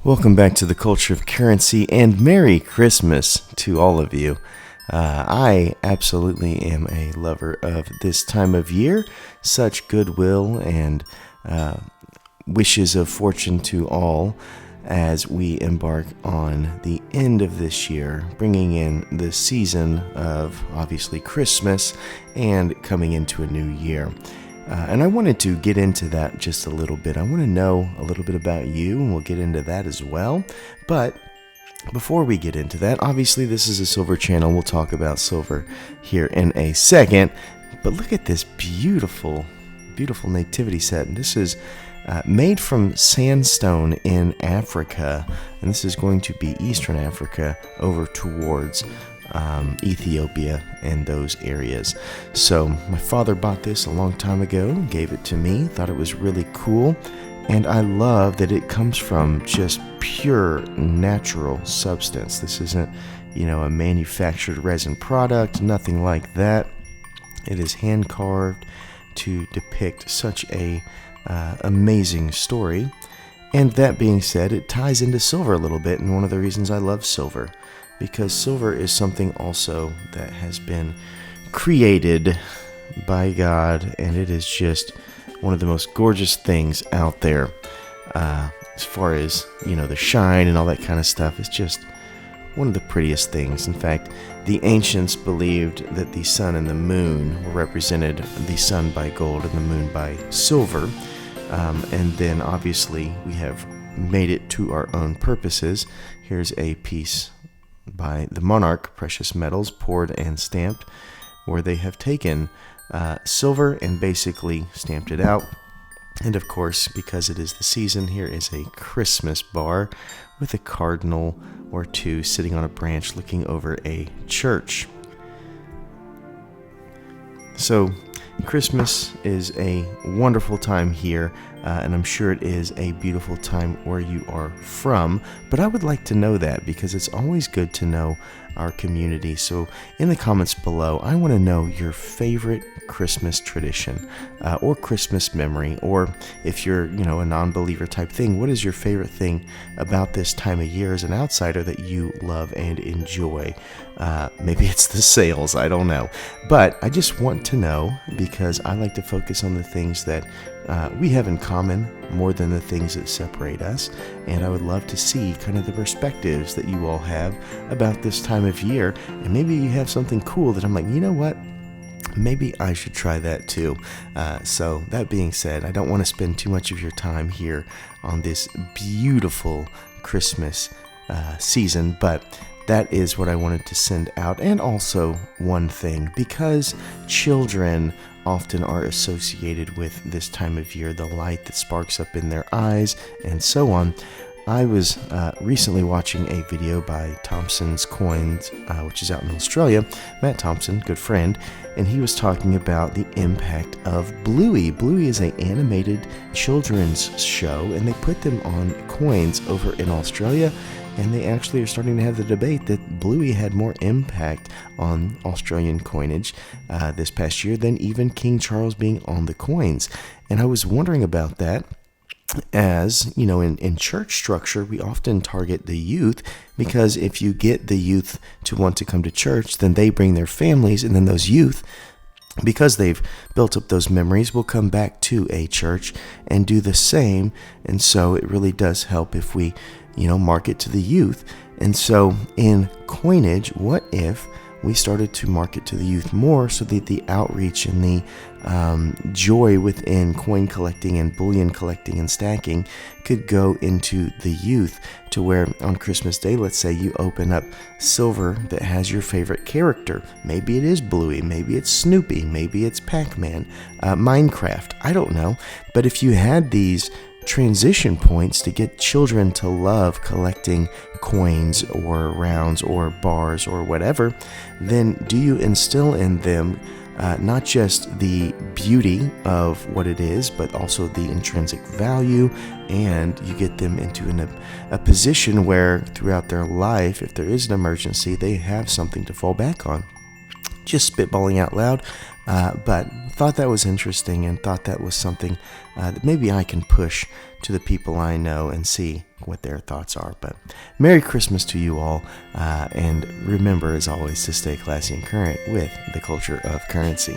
Welcome back to the Culture of Currency, and Merry Christmas to all of you. I absolutely am a lover of this time of year. Such goodwill and wishes of fortune to all as we embark on the end of this year, bringing in the season of, obviously, Christmas and coming into a new year. And I wanted to get into that just a little bit. I want to know a little bit about you, and we'll get into that as well. But before we get into that, obviously this is a silver channel. We'll talk about silver here in a second. But look at this beautiful, beautiful nativity set. This is made from sandstone in Africa. And this is going to be Eastern Africa over towards Ethiopia and those areas. So my father bought this a long time ago, gave it to me, thought it was really cool, and I love that it comes from just pure natural substance. This isn't, a manufactured resin product, nothing like that. It is hand carved to depict such a amazing story. And that being said, it ties into silver a little bit, and one of the reasons I love silver, because silver is something also that has been created by God, and it is just one of the most gorgeous things out there. As far as, the shine and all that kind of stuff, it's just one of the prettiest things. In fact, the ancients believed that the sun and the moon were represented, the sun by gold and the moon by silver. And then obviously we have made it to our own purposes. Here's a piece by the Monarch Precious Metals, poured and stamped, where they have taken silver and basically stamped it out. And of course, because it is the season, here is a Christmas bar with a cardinal or two sitting on a branch looking over a church. So Christmas is a wonderful time here, and I'm sure it is a beautiful time where you are from, but I would like to know that, because it's always good to know our community. So in the comments below, I want to know your favorite Christmas tradition or Christmas memory, or if you're, a non-believer type thing, what is your favorite thing about this time of year as an outsider that you love and enjoy? Maybe it's the sales, I don't know. But I just want to know, because I like to focus on the things that we have in common more than the things that separate us. And I would love to see kind of the perspectives that you all have about this time of year. And maybe you have something cool that I'm like, you know what? Maybe I should try that too. So that being said, I don't want to spend too much of your time here on this beautiful Christmas season, but that is what I wanted to send out. And also one thing, because children often are associated with this time of year, the light that sparks up in their eyes and so on. I was recently watching a video by Thompson's Coins, which is out in Australia. Matt Thompson, good friend, and he was talking about the impact of Bluey. Bluey is an animated children's show, and they put them on coins over in Australia. And they actually are starting to have the debate that Bluey had more impact on Australian coinage this past year than even King Charles being on the coins. And I was wondering about that. As in church structure, we often target the youth, because if you get the youth to want to come to church, then they bring their families, and then those youth, because they've built up those memories, will come back to a church and do the same. And so it really does help if we market to the youth. And so in coinage, what if we started to market to the youth more, so that the outreach and the joy within coin collecting and bullion collecting and stacking could go into the youth, to where on Christmas Day, let's say you open up silver that has your favorite character. Maybe it is Bluey, maybe it's Snoopy, maybe it's Pac-Man, Minecraft, I don't know. But if you had these transition points to get children to love collecting coins or rounds or bars or whatever, then do you instill in them not just the beauty of what it is, but also the intrinsic value, and you get them into a position where throughout their life, if there is an emergency, they have something to fall back on. Just spitballing out loud, but thought that was interesting, and thought that was something that maybe I can push to the people I know and see what their thoughts are. But Merry Christmas to you all, and remember, as always, to stay classy and current with the culture of currency.